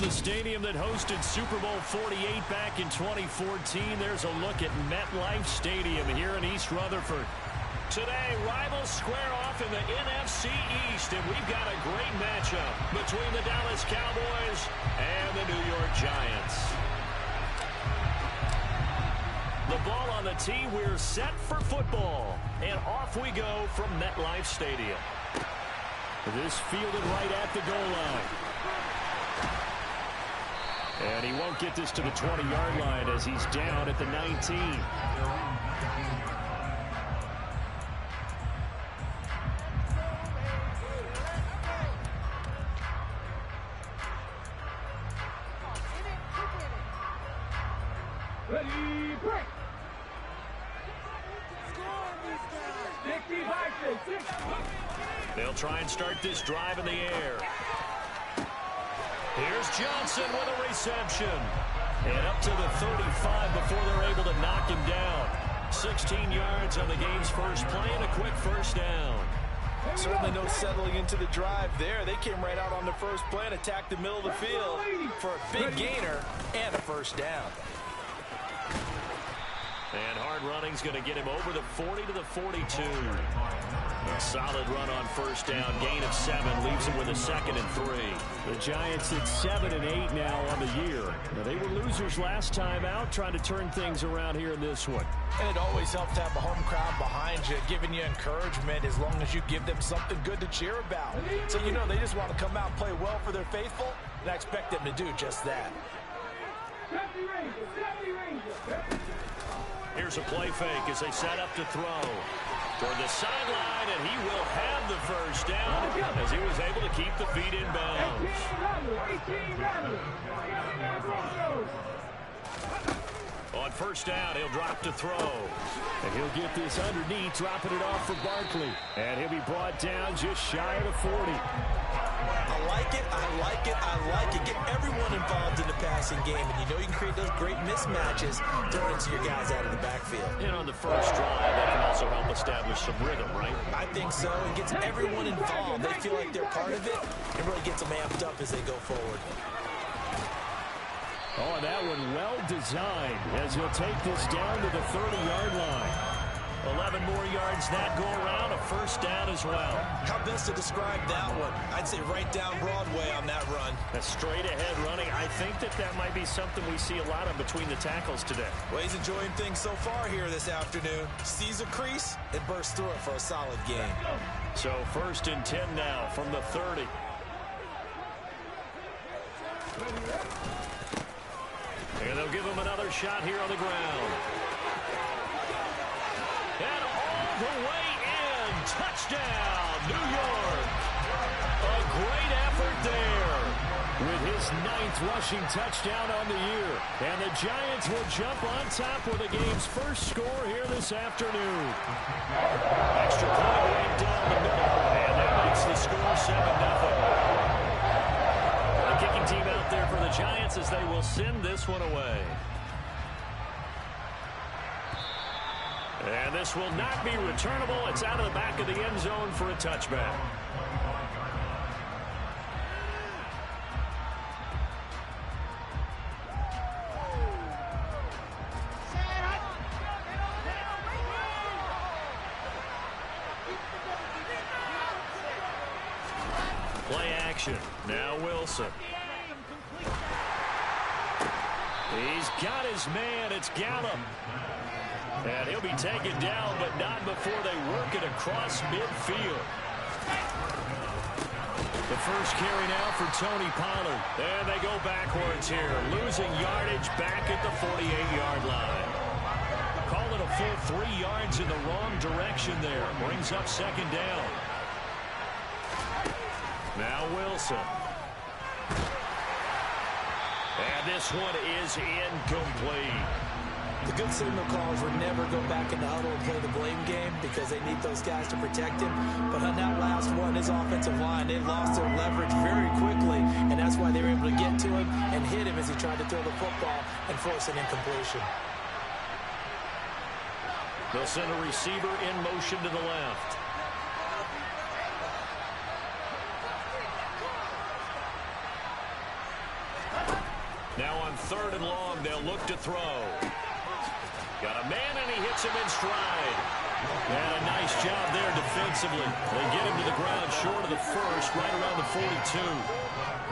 the stadium that hosted Super Bowl 48 back in 2014. There's a look at MetLife Stadium here in East Rutherford. Today, rivals square off in the NFC East, and we've got a great matchup between the Dallas Cowboys and the New York Giants. The ball on the tee, we're set for football, and off we go from MetLife Stadium. This fielded right at the goal line. And he won't get this to the 20-yard line as he's down at the 19. Ready, break. They'll try and start this drive in the air. Here's Johnson with a reception. And up to the 35 before they're able to knock him down. 16 yards on the game's first play and a quick first down. Certainly no settling into the drive there. They came right out on the first play and attacked the middle of the field for a big gainer and a first down. And hard running's going to get him over the 40 to the 42. A solid run on first down. Gain of 7 leaves him with a 2nd and 3. The Giants at 7 and 8 now on the year. Now, they were losers last time out, trying to turn things around here in this one. And it always helps to have a home crowd behind you, giving you encouragement as long as you give them something good to cheer about. So you know they just want to come out and play well for their faithful, and I expect them to do just that. Here's a play fake as they set up to throw. Toward the sideline, and he will have the first down as he was able to keep the feet in bounds. On first down, he'll drop to throw. And he'll get this underneath, dropping it off for Barkley. And he'll be brought down just shy of the 40. I like it, I like it, I like it. Get everyone involved in the passing game, and you know you can create those great mismatches throwing to your guys out of the backfield. And on the first drive, that can also help establish some rhythm, right? I think so. It gets everyone involved. They feel like they're part of it, and really gets them amped up as they go forward. Oh, that one well designed as he'll take this down to the 30-yard line. 11 more yards that go around, a first down as well. How best to describe that one? I'd say right down Broadway on that run. A straight ahead running. I think that might be something we see a lot of between the tackles today. Well, he's enjoying things so far here this afternoon. Sees a crease and bursts through it for a solid game. So 1st and 10 now from the 30. And they'll give him another shot here on the ground. And all the way in. Touchdown, New York. A great effort there. With his 9th rushing touchdown on the year. And the Giants will jump on top with the game's first score here this afternoon. Extra point right down the middle. And that makes the score 7-0. The kicking team out there for the Giants as they will send this one away. And this will not be returnable. It's out of the back of the end zone for a touchback. Play action. Now Wilson. He's got his man. It's Gallup. And he'll be taken down, but not before they work it across midfield. The first carry now for Tony Pollard. And they go backwards here, losing yardage back at the 48-yard line. Call it a full 3 yards in the wrong direction there. Brings up 2nd down. Now Wilson. And this one is incomplete. The good signal callers would never go back in the huddle and play the blame game because they need those guys to protect him. But on that last one, his offensive line, they lost their leverage very quickly, and that's why they were able to get to him and hit him as he tried to throw the football and force an incompletion. They'll send a receiver in motion to the left. 3rd and long. They'll look to throw. Got a man, and he hits him in stride. And a nice job there defensively. They get him to the ground short of the first, right around the 42.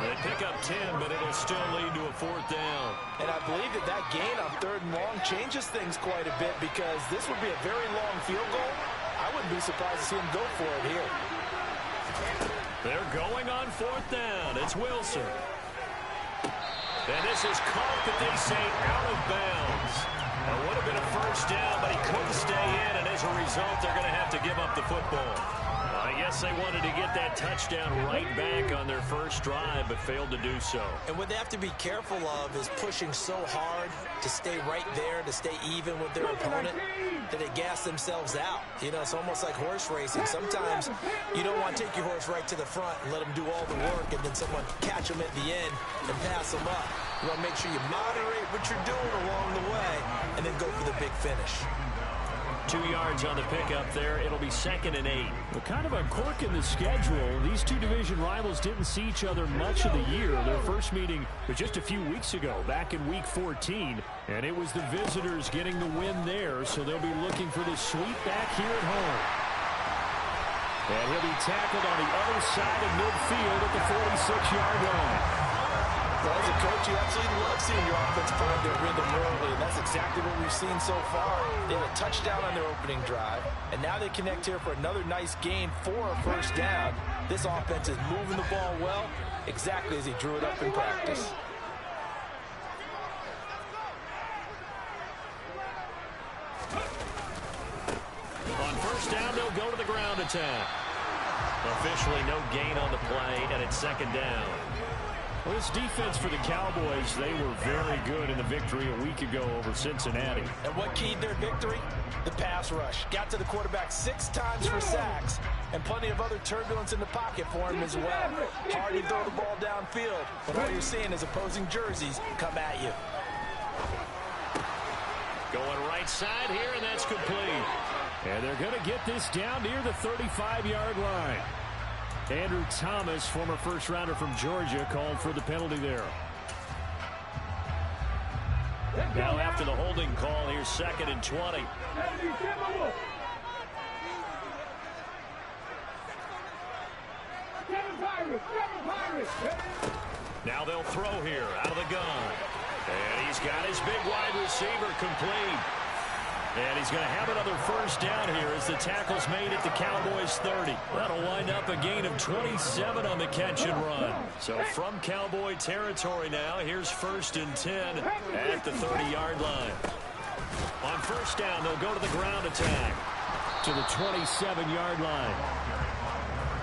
They pick up 10, but it'll still lead to a 4th down. And I believe that gain on 3rd and long changes things quite a bit, because this would be a very long field goal. I wouldn't be surprised to see him go for it here. They're going on 4th down. It's Wilson. And this is caught, but they say out of bounds. It would have been a 1st down, but he couldn't stay in, and as a result, they're going to have to give up the football. I guess they wanted to get that touchdown right back on their first drive, but failed to do so. And what they have to be careful of is pushing so hard to stay right there, to stay even with their opponent, that they gas themselves out. You know, it's almost like horse racing. Sometimes you don't want to take your horse right to the front and let them do all the work, and then someone catch them at the end and pass them up. You want to make sure you moderate what you're doing along the way and then go for the big finish. 2 yards on the pickup there. It'll be 2nd and 8. Well, kind of a quirk in the schedule. These two division rivals didn't see each other much of the year. Their first meeting was just a few weeks ago, back in Week 14. And it was the visitors getting the win there, so they'll be looking for the sweep back here at home. And he'll be tackled on the other side of midfield at the 46-yard line. Well, as a coach, you absolutely love seeing your offense find their rhythm early, and that's exactly what we've seen so far. They had a touchdown on their opening drive, and now they connect here for another nice gain for a 1st down. This offense is moving the ball well, exactly as he drew it up in practice. On 1st down, they'll go to the ground attack. Officially no gain on the play, and it's 2nd down. Well, this defense for the Cowboys, they were very good in the victory a week ago over Cincinnati. And what keyed their victory? The pass rush. Got to the quarterback 6 times for sacks, and plenty of other turbulence in the pocket for him as well. Hard to throw the ball downfield, but all you're seeing is opposing jerseys come at you. Going right side here, and that's complete. And they're going to get this down near the 35-yard line. Andrew Thomas, former first-rounder from Georgia, called for the penalty there. Now after the holding call, here's 2nd and 20. Now they'll throw here out of the gun. And he's got his big wide receiver complete. And he's going to have another 1st down here as the tackle's made at the Cowboys 30. That'll wind up a gain of 27 on the catch and run. So from Cowboy territory now, here's 1st and 10 at the 30-yard line. On 1st down, they'll go to the ground attack. To the 27-yard line.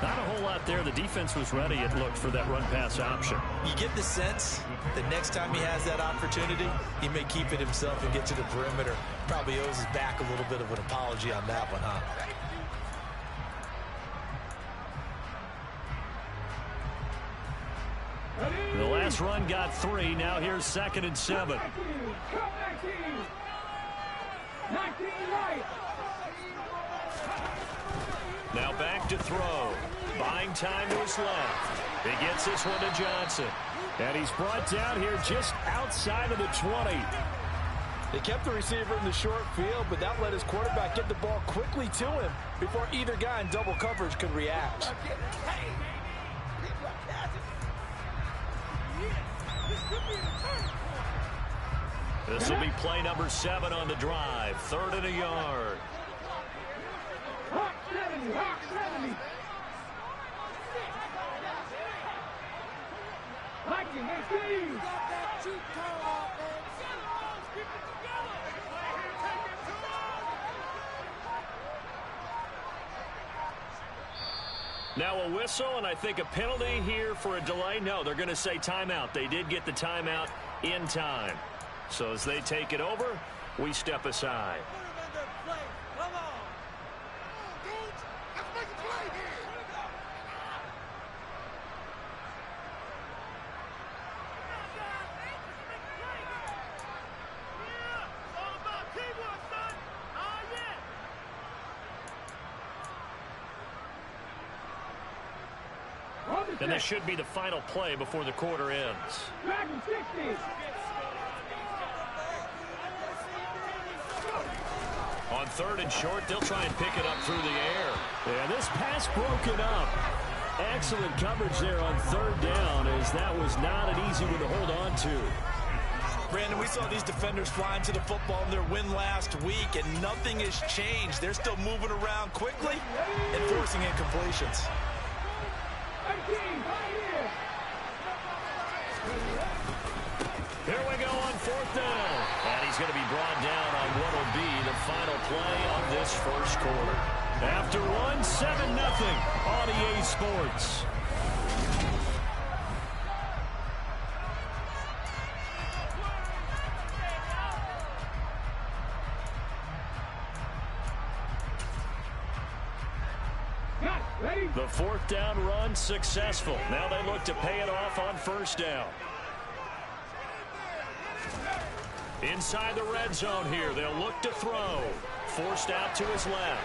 Not a whole lot there. The defense was ready, it looked, for that run-pass option. You get the sense that next time he has that opportunity, he may keep it himself and get to the perimeter. Probably owes his back a little bit of an apology on that one, huh? The last run got 3. Now here's 2nd and 7. Now back to throw. Buying time to his left. He gets this one to Johnson. And he's brought down here just outside of the 20. They kept the receiver in the short field, but that let his quarterback get the ball quickly to him before either guy in double coverage could react. This will be play number 7 on the drive. 3rd and a yard. Now a whistle, and I think a penalty here for a delay. No, they're going to say timeout. They did get the timeout in time. So as they take it over, we step aside. And this should be the final play before the quarter ends. On 3rd and short, they'll try and pick it up through the air. And this pass broken up. Excellent coverage there on 3rd down, as that was not an easy one to hold on to. Brandon, we saw these defenders flying to the football in their win last week, and nothing has changed. They're still moving around quickly and forcing incompletions. Here we go on 4th down. And he's going to be brought down on what will be the final play of this first quarter. After one, 7-0 on EA Sports. The 4th down run successful. Now they look to pay it off on 1st down. Inside the red zone here, they'll look to throw. Forced out to his left.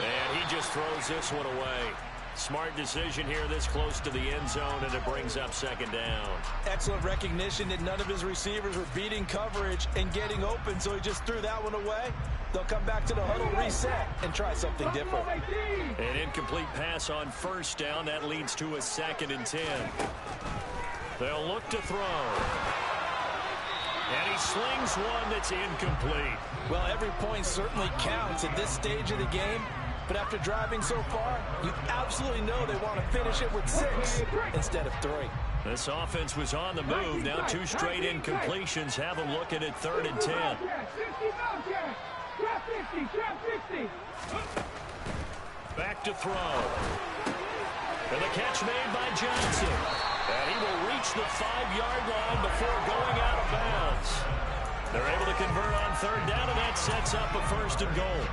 And he just throws this one away. Smart decision here this close to the end zone, and it brings up 2nd down. Excellent recognition that none of his receivers were beating coverage and getting open, so he just threw that one away. They'll come back to the huddle, reset, and try something different. An incomplete pass on 1st down. That leads to a 2nd and 10. They'll look to throw. And he slings one that's incomplete. Well, every point certainly counts at this stage of the game. But after driving so far, you absolutely know they want to finish it with 6 instead of 3. This offense was on the move. Now 2 straight incompletions have them looking at 3rd and 10. Back to throw. And the catch made by Johnson. And he will reach the 5-yard line before going out of bounds. They're able to convert on 3rd down, and that sets up a 1st and goal.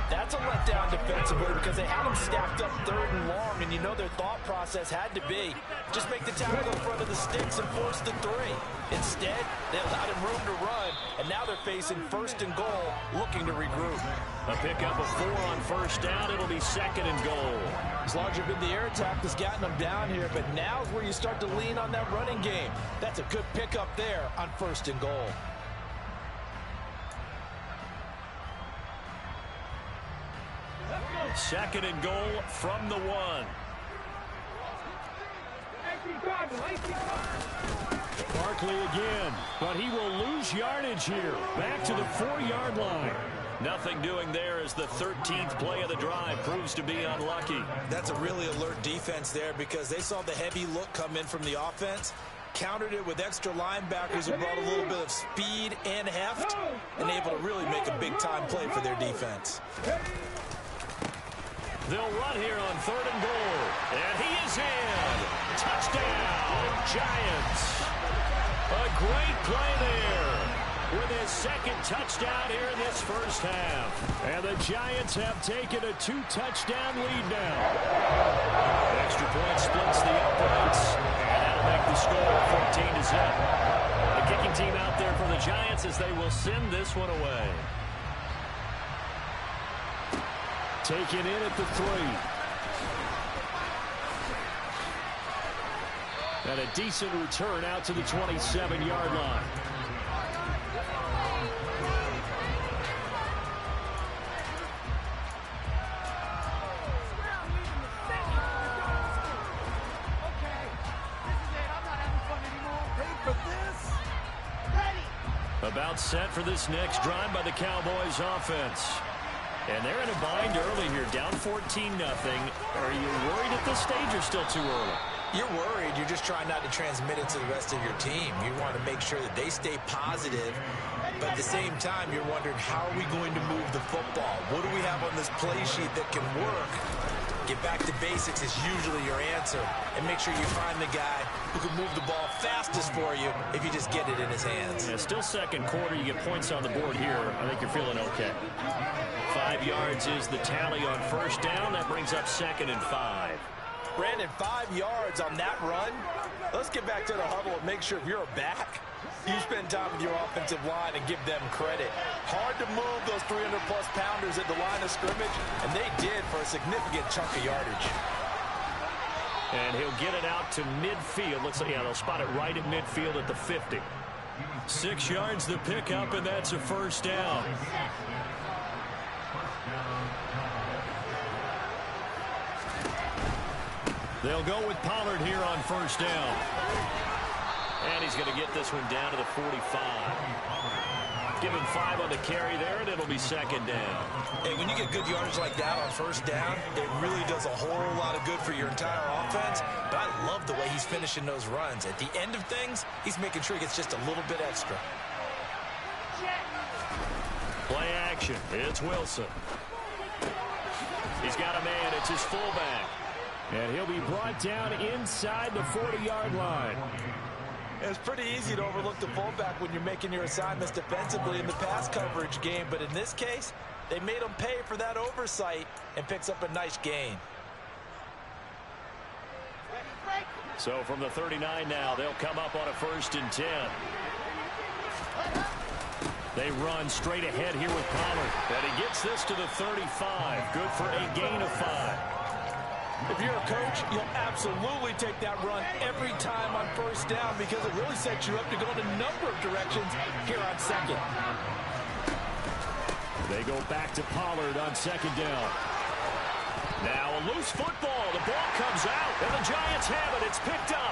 That's a letdown defensively because they had him stacked up 3rd and long, and you know their thought process had to be just make the tackle in front of the sticks and force the 3. Instead, they allowed him room to run, and now they're facing 1st and goal, looking to regroup. A pickup of 4 on 1st down. It'll be 2nd and goal. As larger been the air attack that's gotten them down here, but now's where you start to lean on that running game. That's a good pickup there on 1st and goal. Second and goal from the 1. Barkley again, but he will lose yardage here. Back to the 4-yard line. Nothing doing there as the 13th play of the drive proves to be unlucky. That's a really alert defense there because they saw the heavy look come in from the offense, countered it with extra linebackers who brought a little bit of speed and heft, and able to really make a big-time play for their defense. They'll run here on 3rd and goal. And he is in. Touchdown, Giants. A great play there with his 2nd touchdown here in this first half. And the Giants have taken a 2-touchdown lead now. Extra point splits the uprights. And that'll make the score 14-0. The kicking team out there for the Giants as they will send this one away. Taken in at the 3. And a decent return out to the 27-yard line. About set for this next drive by the Cowboys offense. And they're in a bind early here, down 14-0. Are you worried at this stage or still too early? You're worried. You're just trying not to transmit it to the rest of your team. You want to make sure that they stay positive. But at the same time, you're wondering, how are we going to move the football? What do we have on this play sheet that can work? Get back to basics is usually your answer. And make sure you find the guy who can move the ball fastest for you if you just get it in his hands. Yeah, still 2nd quarter. You get points on the board here. I think you're feeling okay. 5 yards is the tally on 1st down. That brings up 2nd and 5. Brandon, 5 yards on that run. Let's get back to the huddle and make sure if you're a back, you spend time with your offensive line and give them credit. Hard to move those 300-plus pounders at the line of scrimmage, and they did for a significant chunk of yardage. And he'll get it out to midfield. Looks like, yeah, they'll spot it right at midfield at the 50. 6 yards the pickup, and that's a first down. They'll go with Pollard here on first down. And he's going to get this one down to the 45. Give him 5 on the carry there, and it'll be second down. Hey, when you get good yardage like that on first down, it really does a whole lot of good for your entire offense. But I love the way he's finishing those runs. At the end of things, he's making sure he gets just a little bit extra. Play action. It's Wilson. He's got a man. It's his fullback. And he'll be brought down inside the 40-yard line. It's pretty easy to overlook the fullback when you're making your assignments defensively in the pass coverage game. But in this case, they made him pay for that oversight and picks up a nice gain. So from the 39 now, they'll come up on a 1st and 10. They run straight ahead here with Pollard. And he gets this to the 35. Good for a gain of 5. If you're a coach, you'll absolutely take that run every time on first down because it really sets you up to go in a number of directions here on second. They go back to Pollard on second down. Now a loose football. The ball comes out, and the Giants have it. It's picked up.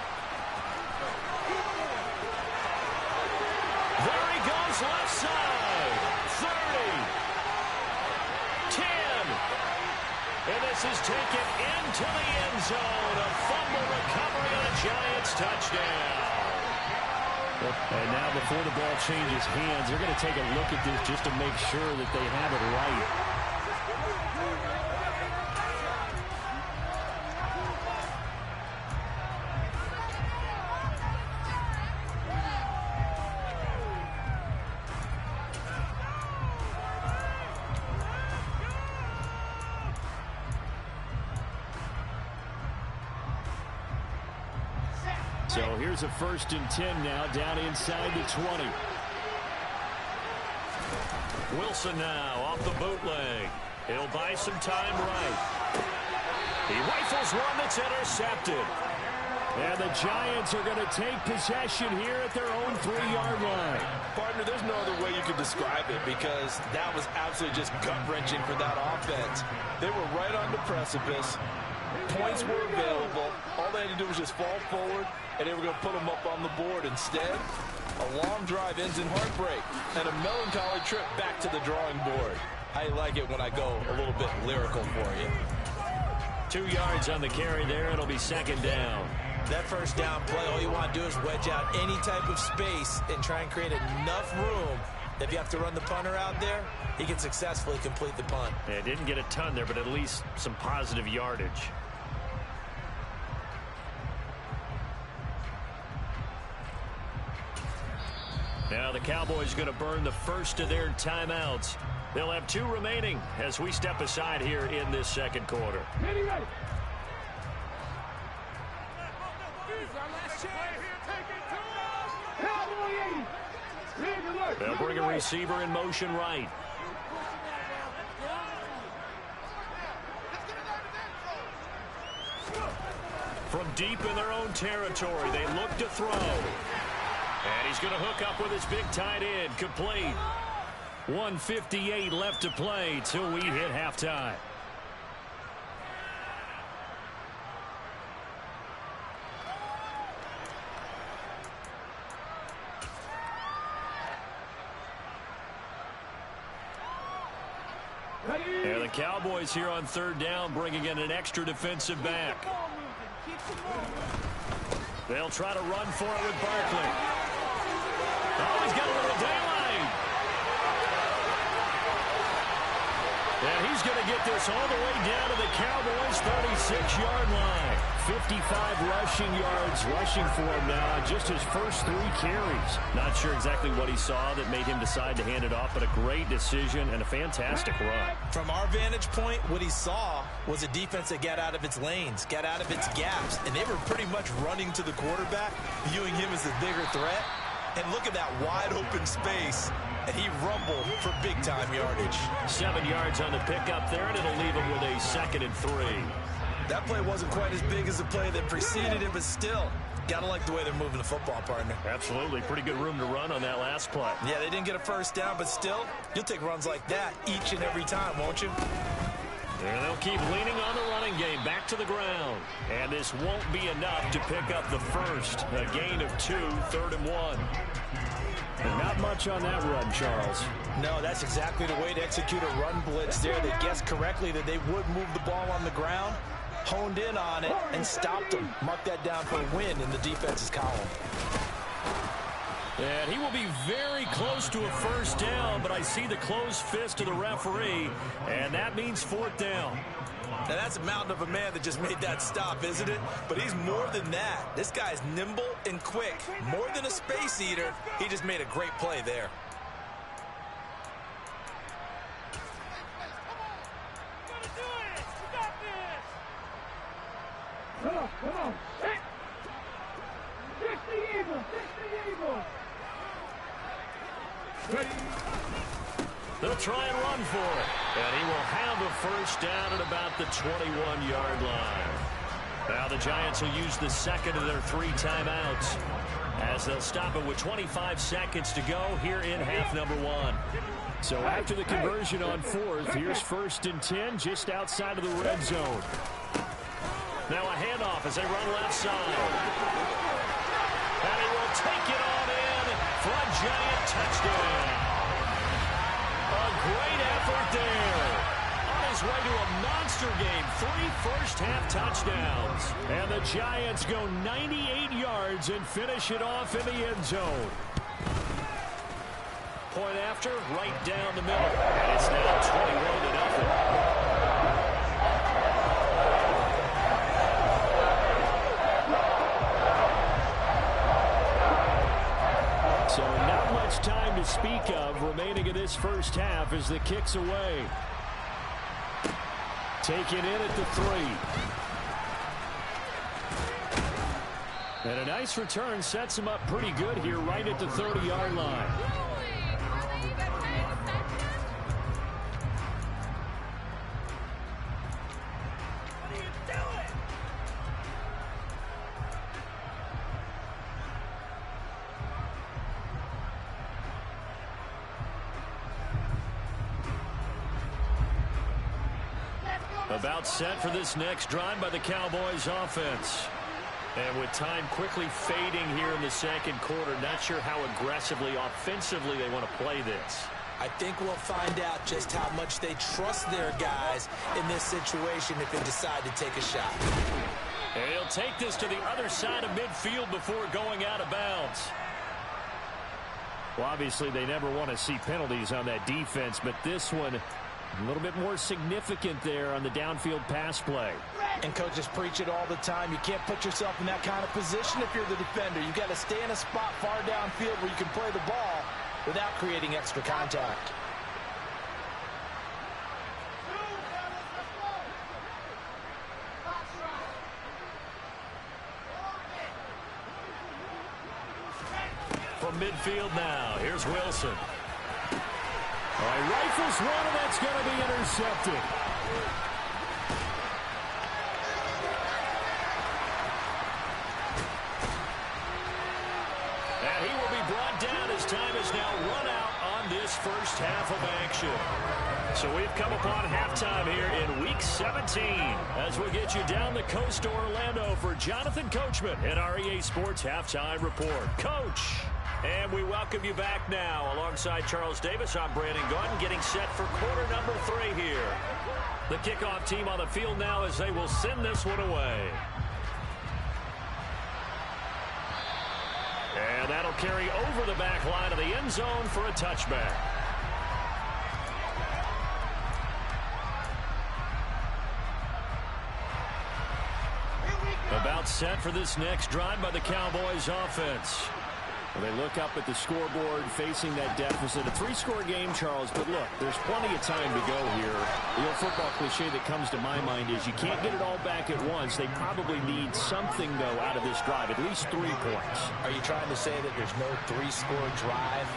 There he goes, left side. 30. 10. And this is taken into the end zone. A fumble recovery and a Giants touchdown. And now before the ball changes hands, they're going to take a look at this just to make sure that they have it right. So here's a 1st and 10 now, down inside the 20. Wilson now off the bootleg. He'll buy some time right. He rifles one that's intercepted. And the Giants are going to take possession here at their own 3-yard line. Partner, there's no other way you could describe it because that was absolutely just gut-wrenching for that offense. They were right on the precipice. Points were available. All they had to do was just fall forward, and they were going to put them up on the board. Instead, a long drive ends in heartbreak and a melancholy trip back to the drawing board. I like it when I go a little bit lyrical for you. 2 yards on the carry there. It'll be second down. That first down play, all you want to do is wedge out any type of space and try and create enough room. If you have to run the punter out there, he can successfully complete the punt. Yeah, didn't get a ton there, but at least some positive yardage. Now the Cowboys going to burn the first of their timeouts. They'll have 2 remaining as we step aside here in this second quarter. They'll bring a receiver in motion right. From deep in their own territory, they look to throw. And he's going to hook up with his big tight end. Complete. 1:58 left to play till we hit halftime. And the Cowboys here on 3rd down, bringing in an extra defensive back. They'll try to run for it with Barkley. Oh, he's got a little daylight. And he's going to get this all the way down to the Cowboys' 36-yard line. 55 rushing yards rushing for him now, just his first 3 carries. Not sure exactly what he saw that made him decide to hand it off, but a great decision and a fantastic run. From our vantage point, what he saw was a defense that got out of its lanes, got out of its gaps, and they were pretty much running to the quarterback, viewing him as the bigger threat. And look at that wide open space, and he rumbled for big-time yardage. 7 yards on the pickup there, and it'll leave him with a 2nd and 3. That play wasn't quite as big as the play that preceded it, but still, Gotta like the way they're moving the football, partner. Absolutely. Pretty good room to run on that last play. Yeah, they didn't get a first down, but still, you'll take runs like that each and every time, won't you? And they'll keep leaning on the running game back to the ground. And this won't be enough to pick up the first. A gain of 2, 3rd and 1. And not much on that run, Charles. No, that's exactly the way to execute a run blitz there. They guessed correctly that they would move the ball on the ground, honed in on it, and stopped them. Mark that down for a win in the defense's column. And he will be very close to a first down, but I see the closed fist of the referee, and that means 4th down. Now, that's a mountain of a man that just made that stop, isn't it? But he's more than that. This guy's nimble and quick. More than a space eater, he just made a great play there. Come on. Hey. 60 Eagles. Ready. They'll try and run for it. And he will have a first down at about the 21-yard line. Now the Giants will use the second of their 3 timeouts as they'll stop it with 25 seconds to go here in half number 1. So after the conversion on 4th, here's 1st and 10 just outside of the red zone. Now a handoff as they run left side. And he will take it on in for a Giant touchdown. A great effort there. On his way to a monster game, 3 first-half touchdowns. And the Giants go 98 yards and finish it off in the end zone. Point after, right down the middle. And it's now 21-0. So not much time to speak of remaining in this first half as the kick's away. Taken in at the 3. And a nice return sets him up pretty good here right at the 30-yard line. About set for this next drive by the Cowboys offense. And with time quickly fading here in the second quarter, not sure how aggressively, offensively they want to play this. I think we'll find out just how much they trust their guys in this situation if they decide to take a shot. And he'll take this to the other side of midfield before going out of bounds. Well, obviously they never want to see penalties on that defense, but this one a little bit more significant there on the downfield pass play. And coaches preach it all the time. You can't put yourself in that kind of position if you're the defender. You've got to stay in a spot far downfield where you can play the ball without creating extra contact. From midfield now, here's Wilson. All right, rifles one, and that's going to be intercepted. And he will be brought down as time is now run out on this first half of action. So we've come upon halftime here in Week 17 as we'll get you down the coast to Orlando for Jonathan Coachman in our EA Sports Halftime Report. Coach! And we welcome you back now. Alongside Charles Davis, I'm Brandon Gunn, getting set for quarter number 3 here. The kickoff team on the field now as they will send this one away. And that'll carry over the back line of the end zone for a touchback. About set for this next drive by the Cowboys offense. Well, they look up at the scoreboard facing that deficit. A 3-score game, Charles, but look, there's plenty of time to go here. The old football cliche that comes to my mind is you can't get it all back at once. They probably need something, though, out of this drive, at least 3 points. Are you trying to say that there's no 3-score drive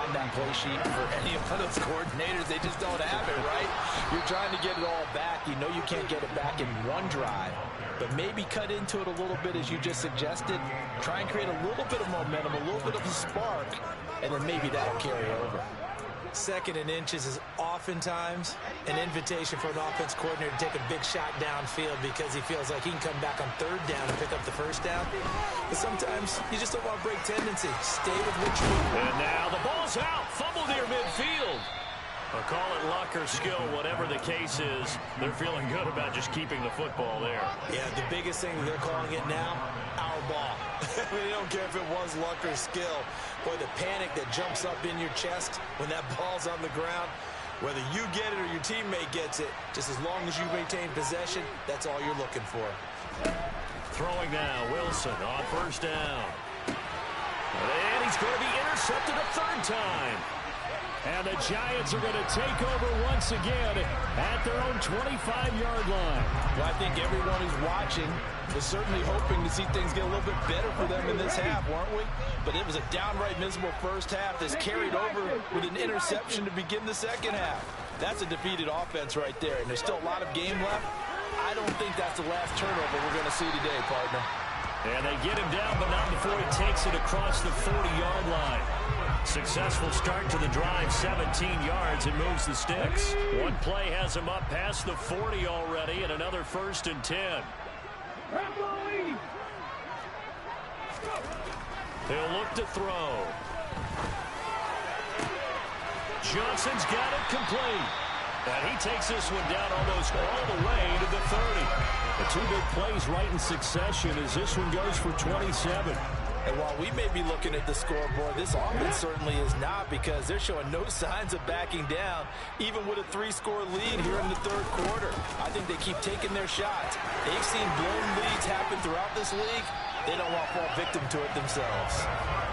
find that play sheet for any of those coordinators. They just don't have it, right? You're trying to get it all back. You know you can't get it back in one drive. But maybe cut into it a little bit as you just suggested. Try and create a little bit of momentum, a little bit of a spark, and then maybe that'll carry over. Second and inches is oftentimes an invitation for an offense coordinator to take a big shot downfield because he feels like he can come back on third down and pick up the first down. But sometimes you just don't want to break tendency. Stay with what you're doing. And now the ball's out. Fumble near midfield. Call it luck or skill, whatever the case is. They're feeling good about just keeping the football there. Yeah, the biggest thing they're calling it now, our ball. They don't care if it was luck or skill. Boy, the panic that jumps up in your chest when that ball's on the ground, whether you get it or your teammate gets it, just as long as you maintain possession, that's all you're looking for. Throwing now, Wilson on first down. And he's going to be intercepted a third time. And the Giants are going to take over once again at their own 25-yard line. Well, I think everyone who's watching was certainly hoping to see things get a little bit better for them in this half, weren't we? But it was a downright miserable first half that's carried over with an interception to begin the second half. That's a defeated offense right there, and there's still a lot of game left. I don't think that's the last turnover we're going to see today, partner. And they get him down, but not before he takes it across the 40-yard line. Successful start to the drive, 17 yards, and moves the sticks. One play has him up past the 40 already, and another 1st and 10. He'll look to throw. Johnson's got it complete. And he takes this one down almost all the way to the 30. The two big plays right in succession as this one goes for 27. And while we may be looking at the scoreboard, this offense certainly is not, because they're showing no signs of backing down, even with a 3-score lead here in the third quarter. I think they keep taking their shots. They've seen blown leads happen throughout this league. They don't want to fall victim to it themselves.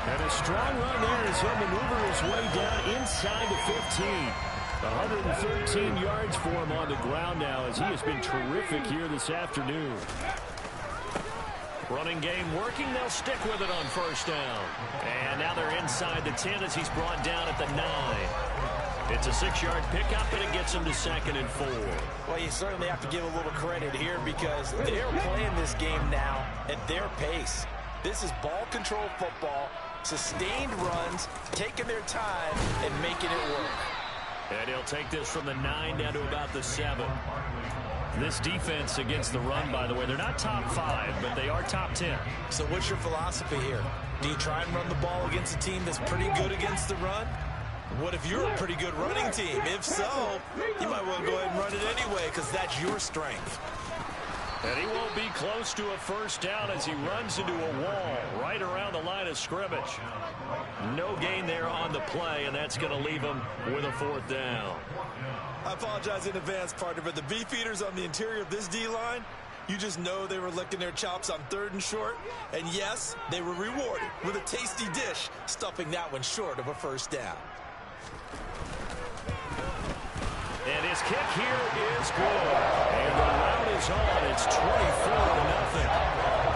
And a strong run there as he'll maneuver his way down inside the 15. 113 yards for him on the ground now as he has been terrific here this afternoon. Running game working. They'll stick with it on first down. And now they're inside the 10 as he's brought down at the 9. It's a 6-yard pickup, and it gets him to 2nd and 4. Well, you certainly have to give a little credit here because they're playing this game now at their pace. This is ball control football, sustained runs, taking their time, and making it work. And he'll take this from the 9 down to about the 7. This defense against the run, by the way, they're not top 5, but they are top 10. So what's your philosophy here? Do you try and run the ball against a team that's pretty good against the run? What if you're a pretty good running team? If so, you might want to go ahead and run it anyway because that's your strength. And he won't be close to a first down as he runs into a wall right around the line of scrimmage. No gain there on the play, and that's going to leave him with a 4th down. I apologize in advance, partner, but the beefeaters on the interior of this D-line, you just know they were licking their chops on 3rd and short. And yes, they were rewarded with a tasty dish, stuffing that one short of a first down. And his kick here is good. And the route is on. It's 24-0.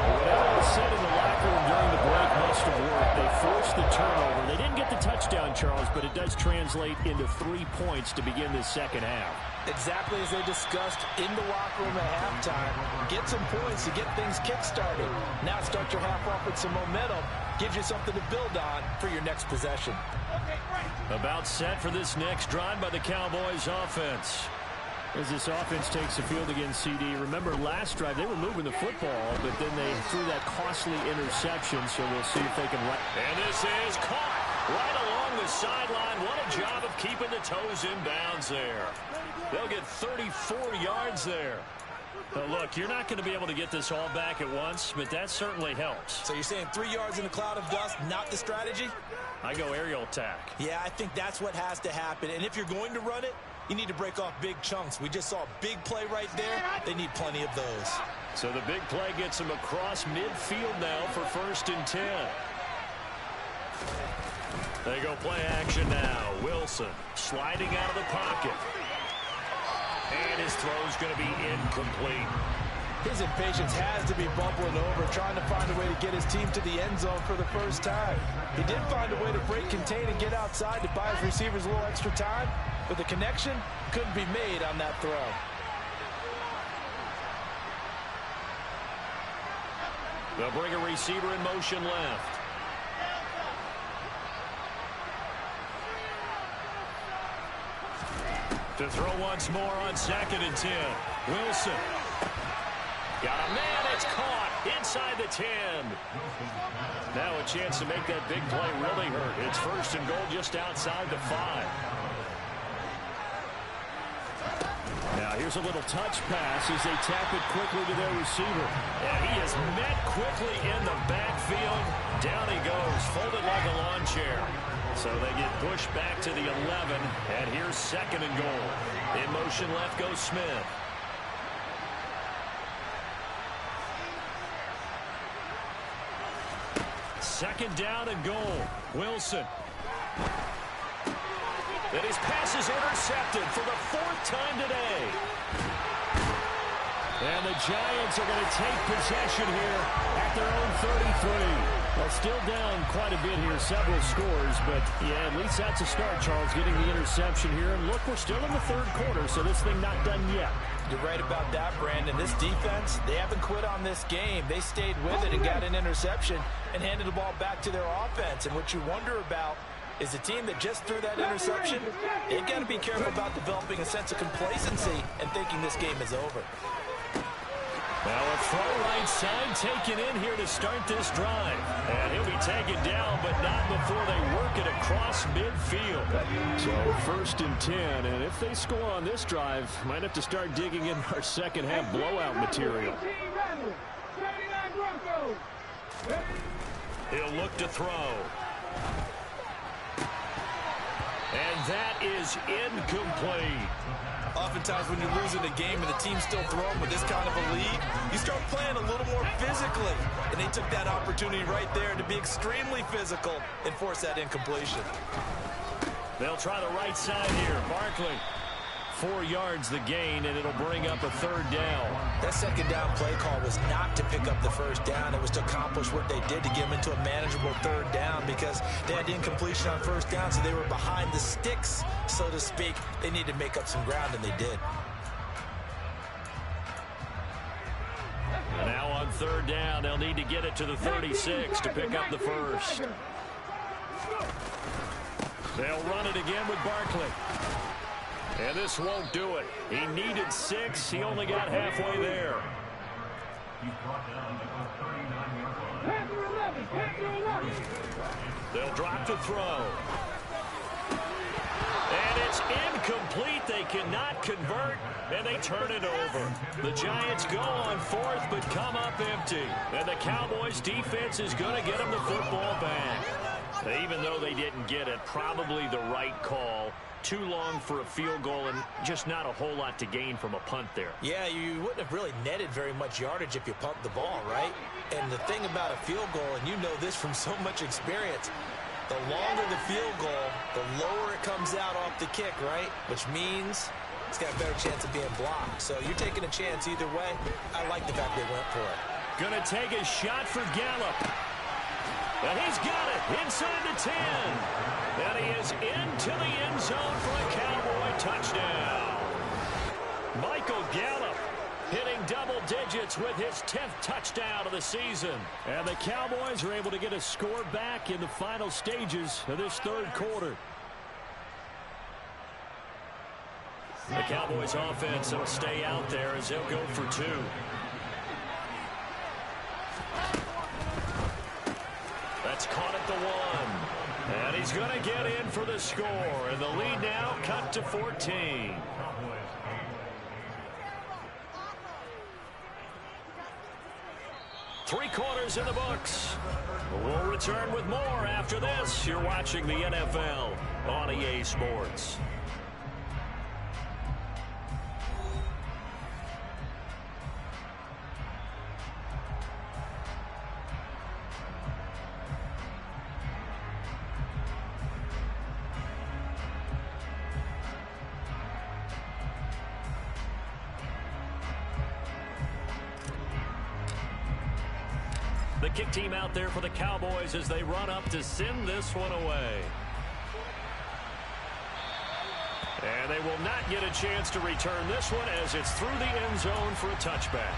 Whatever was said in the locker room during the break must have worked. They forced the turnover. They didn't get the touchdown, Charles, but it does translate into 3 points to begin this second half. Exactly as they discussed in the locker room at halftime. Get some points to get things kick-started. Now start your half off with some momentum. Gives you something to build on for your next possession. About set for this next drive by the Cowboys offense. As this offense takes the field against CD. Remember last drive they were moving the football, but then they threw that costly interception, so we'll see if they can. And this is caught right along the sideline. What a job of keeping the toes in bounds there. They'll get 34 yards there. But look, you're not going to be able to get this all back at once, but that certainly helps. So you're saying 3 yards in a cloud of dust, not the strategy? I go aerial attack. Yeah, I think that's what has to happen. And if you're going to run it, you need to break off big chunks. We just saw a big play right there. They need plenty of those. So the big play gets them across midfield now for 1st and 10. They go play action now. Wilson sliding out of the pocket. And his throw's going to be incomplete. His impatience has to be bubbling over, trying to find a way to get his team to the end zone for the first time. He did find a way to break, contain, and get outside to buy his receivers a little extra time, but the connection couldn't be made on that throw. They'll bring a receiver in motion left. To throw once more on 2nd and 10. Wilson. Got a man. It's caught inside the 10. Now a chance to make that big play really hurt. It's 1st and goal just outside the 5. Now here's a little touch pass as they tap it quickly to their receiver. And he is met quickly in the backfield. Down he goes, folded like a lawn chair. So they get pushed back to the 11, and here's 2nd and goal. In motion left goes Smith. Second down and goal. Wilson. And his pass is intercepted for the 4th time today. And the Giants are going to take possession here at their own 33. Well, still down quite a bit here, several scores, but yeah, at least that's a start, Charles, getting the interception here. And look, we're still in the 3rd quarter, so this thing not done yet. You're right about that, Brandon. This defense, they haven't quit on this game. They stayed with it and got an interception and handed the ball back to their offense. And what you wonder about is the team that just threw that interception, they've got to be careful about developing a sense of complacency and thinking this game is over. Now a throw right side taken in here to start this drive. And he'll be taken down, but not before they work it across midfield. So 1st and 10, and if they score on this drive, might have to start digging in our second half blowout material. He'll look to throw. And that is incomplete. Oftentimes when you're losing a game and the team's still throwing with this kind of a lead, you start playing a little more physically. And they took that opportunity right there to be extremely physical and force that incompletion. They'll try the right side here. Barkley. 4 yards the gain, and it'll bring up a 3rd down. That 2nd down play call was not to pick up the 1st down. It was to accomplish what they did to get them into a manageable 3rd down because they had incompletion on 1st down, so they were behind the sticks, so to speak. They needed to make up some ground, and they did. Now on 3rd down, they'll need to get it to the 36 to pick up the 1st. They'll run it again with Barkley. And this won't do it. He needed 6. He only got halfway there. They'll drop to throw. And it's incomplete. They cannot convert, and they turn it over. The Giants go on 4th, but come up empty. And the Cowboys defense is going to get them the football back. Even though they didn't get it, probably the right call. Too long for a field goal and just not a whole lot to gain from a punt there. Yeah, you wouldn't have really netted very much yardage if you pumped the ball, right? And the thing about a field goal, and you know this from so much experience, the longer the field goal, the lower it comes out off the kick, right? Which means it's got a better chance of being blocked. So you're taking a chance either way. I like the fact they went for it. Gonna take a shot for Gallup. And he's got it inside the 10. And he is into the end zone for a Cowboy touchdown. Michael Gallup hitting double digits with his 10th touchdown of the season. And the Cowboys are able to get a score back in the final stages of this 3rd quarter. The Cowboys offense will stay out there as they'll go for 2. That's caught at the 1. And he's going to get in for the score. And the lead now cut to 14. Three quarters in the books. We'll return with more after this. You're watching the NFL on EA Sports. The kick team out there for the Cowboys as they run up to send this one away. And they will not get a chance to return this one as it's through the end zone for a touchback.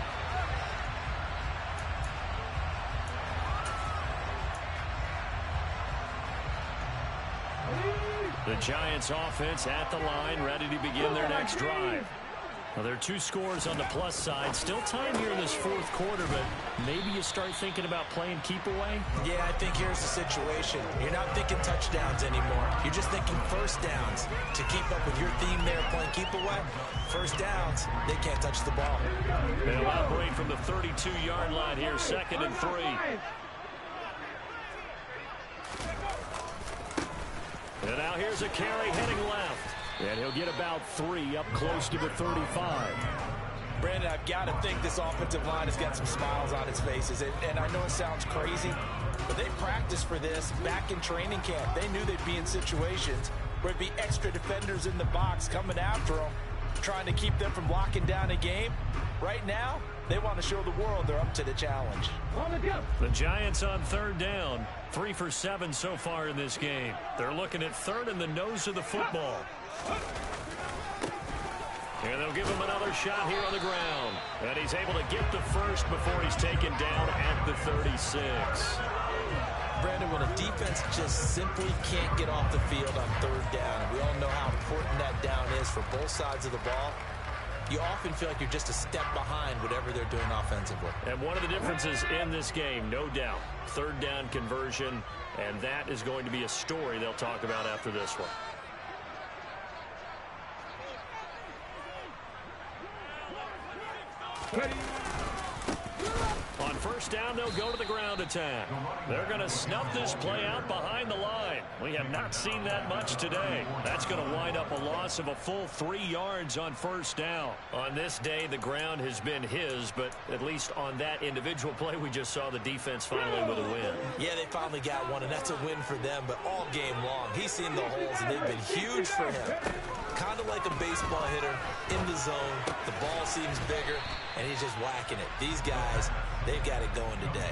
The Giants offense at the line, ready to begin their next drive. Well, there are 2 scores on the plus side. Still time here in this fourth quarter, but maybe you start thinking about playing keep away? Yeah, I think here's the situation. You're not thinking touchdowns anymore. You're just thinking first downs. To keep up with your theme there, playing keep away, first downs, they can't touch the ball. They'll operate from the 32-yard line here, 2nd and 3. And now here's a carry heading left. And he'll get about 3 up close to the 35. Brandon, I've got to think this offensive line has got some smiles on its faces. And I know it sounds crazy, but they practiced for this back in training camp. They knew they'd be in situations where it'd be extra defenders in the box coming after them, trying to keep them from locking down a game. Right now, they want to show the world they're up to the challenge. The Giants on 3rd down. 3 for 7 so far in this game. They're looking at 3rd in the nose of the football. And they'll give him another shot here on the ground. And he's able to get the first before he's taken down at the 36. Brandon, when a defense just simply can't get off the field on 3rd down, and we all know how important that down is for both sides of the ball, you often feel like you're just a step behind whatever they're doing offensively. And one of the differences in this game, no doubt, 3rd down conversion, and that is going to be a story they'll talk about after this one. On 1st down, they'll go to the ground attack. They're going to snuff this play out behind the line. We have not seen that much today. That's going to wind up a loss of a full 3 yards on 1st down. On this day, the ground has been his, but at least on that individual play, we just saw the defense finally with a win. Yeah, they finally got one, and that's a win for them, but all game long, he's seen the holes, and they've been huge for him. Kind of like a baseball hitter in the zone. The ball seems bigger, and he's just whacking it. These guys, they've got it going today.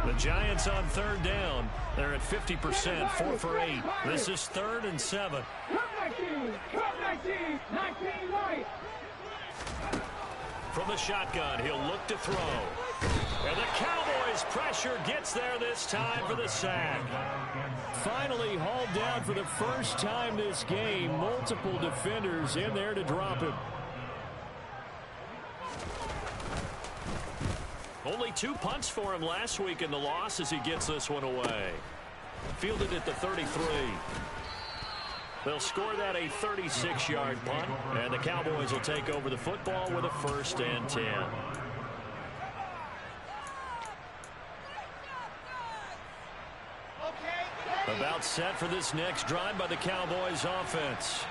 The Giants on 3rd down. They're at 50%, 4 for 8. This is 3rd and 7. From the shotgun, he'll look to throw. And the Cowboys pressure gets there this time for the sack. Finally hauled down for the first time this game. Multiple defenders in there to drop him. Only 2 punts for him last week in the loss as he gets this one away. Fielded at the 33. They'll score that a 36-yard punt, and the Cowboys will take over the football with a 1st and 10. About set for this next drive by the Cowboys offense.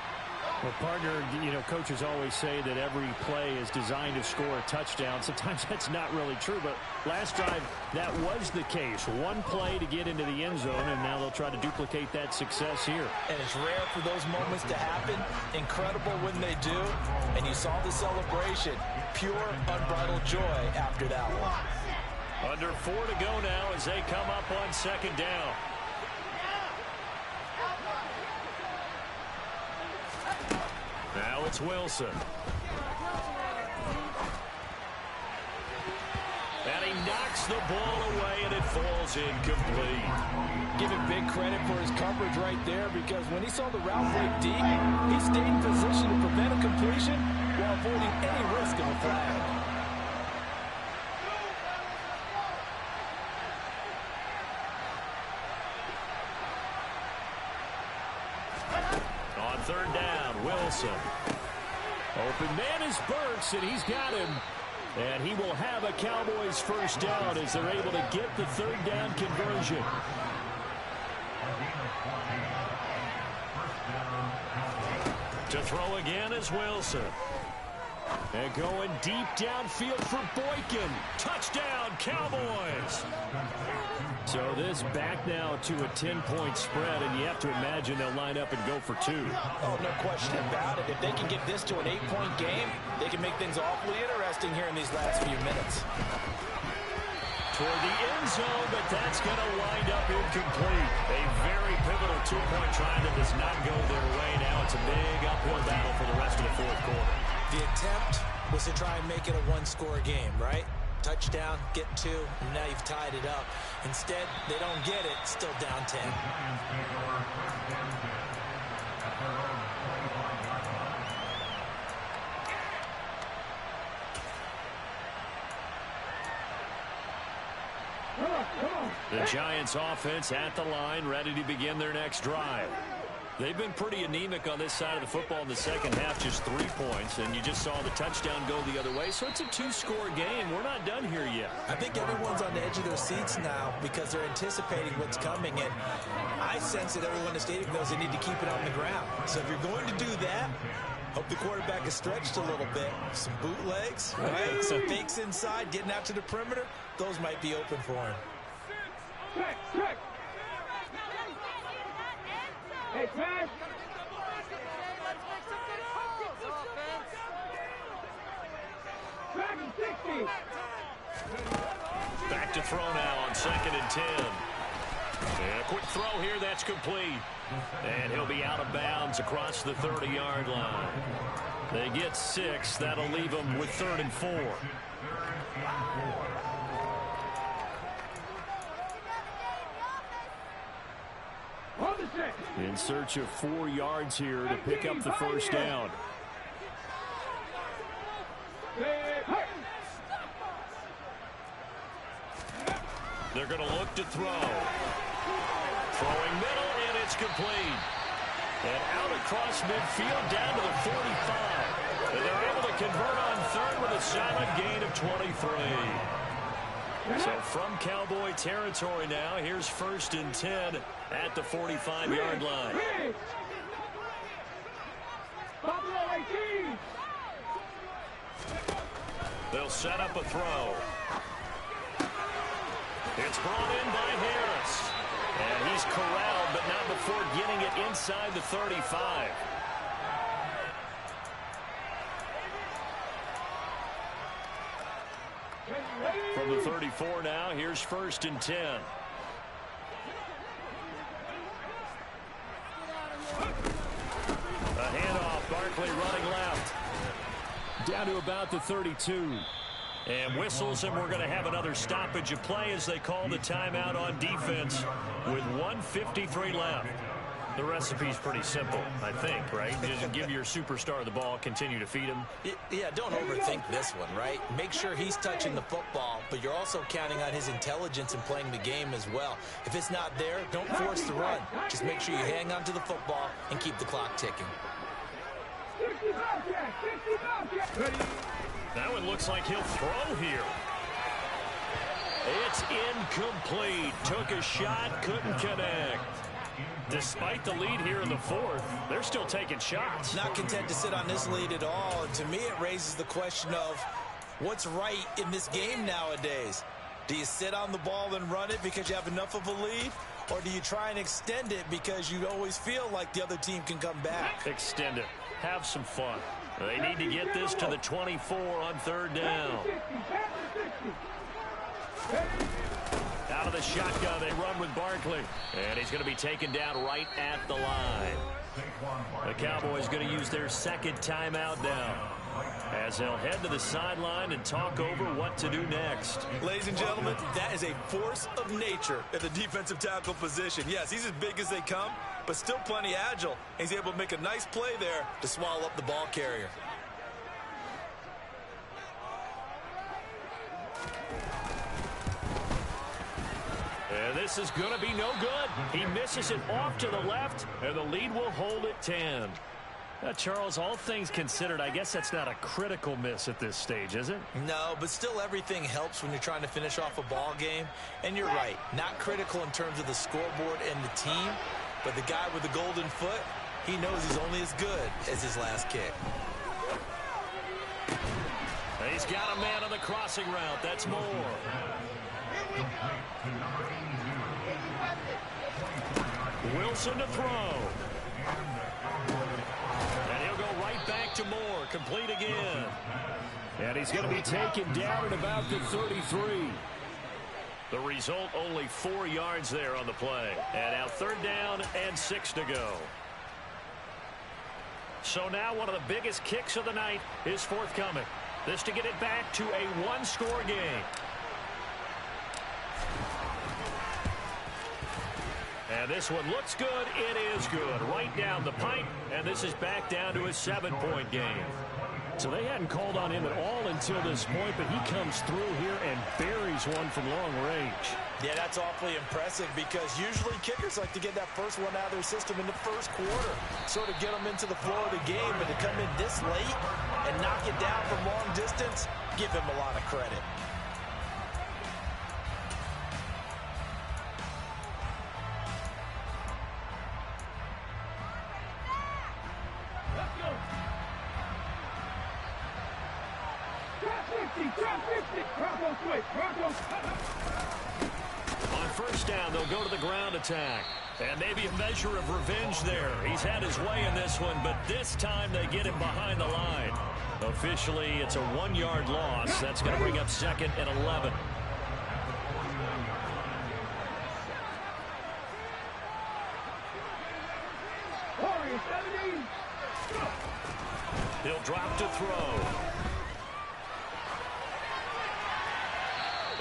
Well, partner, coaches always say that every play is designed to score a touchdown. Sometimes that's not really true, but last drive, that was the case. One play to get into the end zone, and now they'll try to duplicate that success here. And it's rare for those moments to happen. Incredible when they do. And you saw the celebration. Pure, unbridled joy after that one. Under 4 to go now as they come up on 2nd down. Now it's Wilson. And he knocks the ball away, and it falls incomplete. Give him big credit for his coverage right there, because when he saw the route break deep, he stayed in position to prevent a completion while avoiding any risk of a flag. On 3rd down, Wilson. Open man is Burks, and he's got him. And he will have a Cowboys 1st down as they're able to get the 3rd down conversion. To throw again is Wilson. And going deep downfield for Boykin. Touchdown, Cowboys. So this back now to a 10-point spread, and you have to imagine they'll line up and go for 2. Oh, no question about it. If they can get this to an 8-point game, they can make things awfully interesting here in these last few minutes. Toward the end zone, but that's going to wind up incomplete. A very pivotal 2-point try that does not go their way. Now it's a big uphill battle for the rest of the fourth quarter. The attempt was to try and make it a one-score game, right? Touchdown, get 2, and now you've tied it up. Instead, they don't get it, still down 10. The Giants offense at the line, ready to begin their next drive. They've been pretty anemic on this side of the football in the second half, just 3 points, and you just saw the touchdown go the other way. So it's a 2-score game. We're not done here yet. I think everyone's on the edge of their seats now because they're anticipating what's coming, and I sense that everyone in the stadium knows they need to keep it on the ground. So if you're going to do that, hope the quarterback is stretched a little bit. Some bootlegs, right? Some fakes inside, getting out to the perimeter. Those might be open for him. Check. Hey, pass. Back and 60. Back to throw now on 2nd and 10. And a quick throw here, that's complete. And he'll be out of bounds across the 30-yard line. They get 6. That'll leave them with 3rd and 4. In search of 4 yards here to pick up the first down. They're going to look to throw. Throwing middle, and it's complete. And out across midfield down to the 45. And they're able to convert on 3rd with a solid gain of 23. So from Cowboy territory now, here's 1st and 10 at the 45-yard line. They'll set up a throw. It's brought in by Harris. And he's corralled, but not before getting it inside the 35. From the 34 now, here's 1st and 10. A handoff, Barkley running left. Down to about the 32. And whistles, and we're going to have another stoppage of play as they call the timeout on defense with 1:53 left. The recipe's pretty simple, I think, right? Just give your superstar the ball, continue to feed him. Yeah, don't overthink this one, right? Make sure he's touching the football, but you're also counting on his intelligence in playing the game as well. If it's not there, don't force the run. Just make sure you hang on to the football and keep the clock ticking. That one looks like he'll throw here. It's incomplete. Took a shot, couldn't connect. Despite the lead here in the 4th, they're still taking shots. Not content to sit on this lead at all. And to me, it raises the question of what's right in this game nowadays. Do you sit on the ball and run it because you have enough of a lead? Or do you try and extend it because you always feel like the other team can come back? Extend it. Have some fun. They need to get this to the 24 on 3rd down. Out of the shotgun, they run with Barkley. And he's going to be taken down right at the line. The Cowboys going to use their 2nd timeout now, as they'll head to the sideline and talk over what to do next. Ladies and gentlemen, that is a force of nature at the defensive tackle position. Yes, he's as big as they come, but still plenty agile. He's able to make a nice play there to swallow up the ball carrier. And this is going to be no good. He misses it off to the left, and the lead will hold at 10. Charles, all things considered, I guess that's not a critical miss at this stage, is it? No, but still everything helps when you're trying to finish off a ball game. And you're right, not critical in terms of the scoreboard and the team, but the guy with the golden foot, he knows he's only as good as his last kick. He's got a man on the crossing route. That's Moore. Wilson to throw. And he'll go right back to Moore. Complete again. And he's going to be taken down at about the 33. The result, only 4 yards there on the play. And now 3rd down and 6 to go. So now one of the biggest kicks of the night is forthcoming. This to get it back to a 1-score game. And this one looks good. It is good. Right down the pipe. And this is back down to a 7-point game. So they hadn't called on him at all until this point, but he comes through here and buries one from long range. Yeah, that's awfully impressive because usually kickers like to get that first one out of their system in the first quarter, sort of get them into the flow of the game, but to come in this late and knock it down from long distance, give him a lot of credit. On 1st down, they'll go to the ground attack. And maybe a measure of revenge there. He's had his way in this one, but this time they get him behind the line. Officially, it's a 1-yard loss. That's going to bring up 2nd and 11. He'll drop to throw.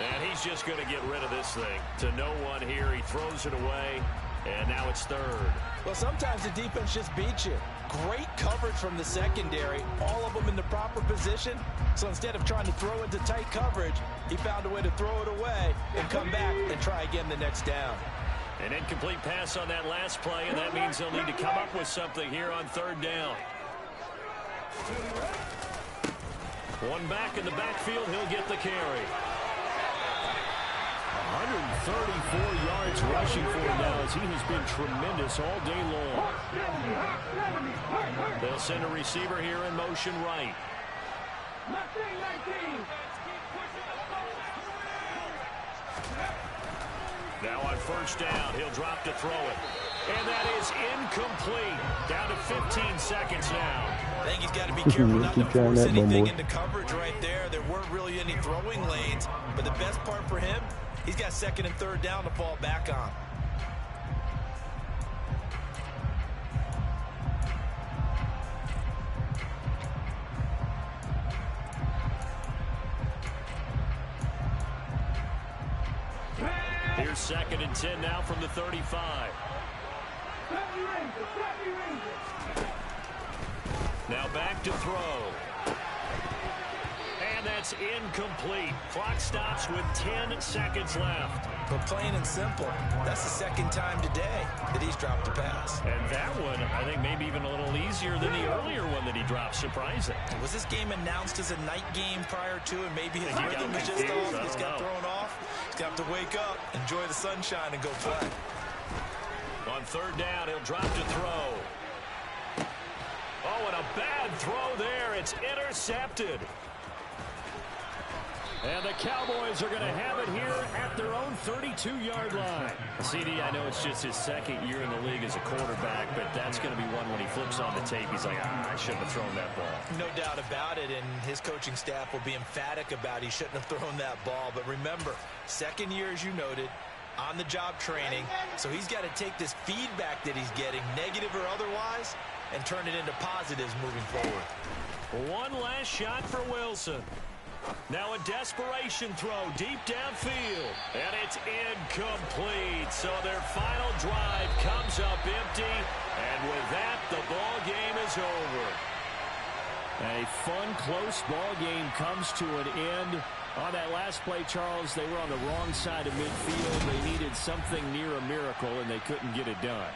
And he's just going to get rid of this thing. To no one here. He throws it away. And now it's 3rd. Well, sometimes the defense just beats you. Great coverage from the secondary. All of them in the proper position. So instead of trying to throw into tight coverage, he found a way to throw it away and come back and try again the next down. An incomplete pass on that last play, and that means they'll need to come up with something here on 3rd down. One back in the backfield. He'll get the carry. 134 yards rushing for him now as he has been tremendous all day long. They'll send a receiver here in motion right. Now on 1st down, he'll drop to throw it. And that is incomplete. Down to 15 seconds now. I think he's got to be careful not to force anything into coverage right there. There weren't really any throwing lanes, but the best part for him, he's got 2nd and 3rd down to fall back on. Here's 2nd and 10 now from the 35. Now back to throw. And that's incomplete. Clock stops with 10 seconds left. But plain and simple, that's the 2nd time today that he's dropped a pass. And that one, I think, maybe even a little easier than the earlier one that he dropped. Surprising. Was this game announced as a night game prior to, and maybe his rhythm was just off? He's got thrown off. He's got to wake up, enjoy the sunshine, and go play. On 3rd down, he'll drop to throw. Oh, and a bad throw there. It's intercepted. And the Cowboys are going to have it here at their own 32-yard line. CD, I know it's just his 2nd year in the league as a quarterback, but that's going to be one when he flips on the tape. He's like, I shouldn't have thrown that ball. No doubt about it, and his coaching staff will be emphatic about he shouldn't have thrown that ball. But remember, 2nd year, as you noted, on-the-job training, so he's got to take this feedback that he's getting, negative or otherwise, and turn it into positives moving forward. One last shot for Wilson. Now a desperation throw deep downfield. And it's incomplete. So their final drive comes up empty. And with that, the ball game is over. A fun, close ball game comes to an end. On that last play, Charles, they were on the wrong side of midfield. They needed something near a miracle, and they couldn't get it done.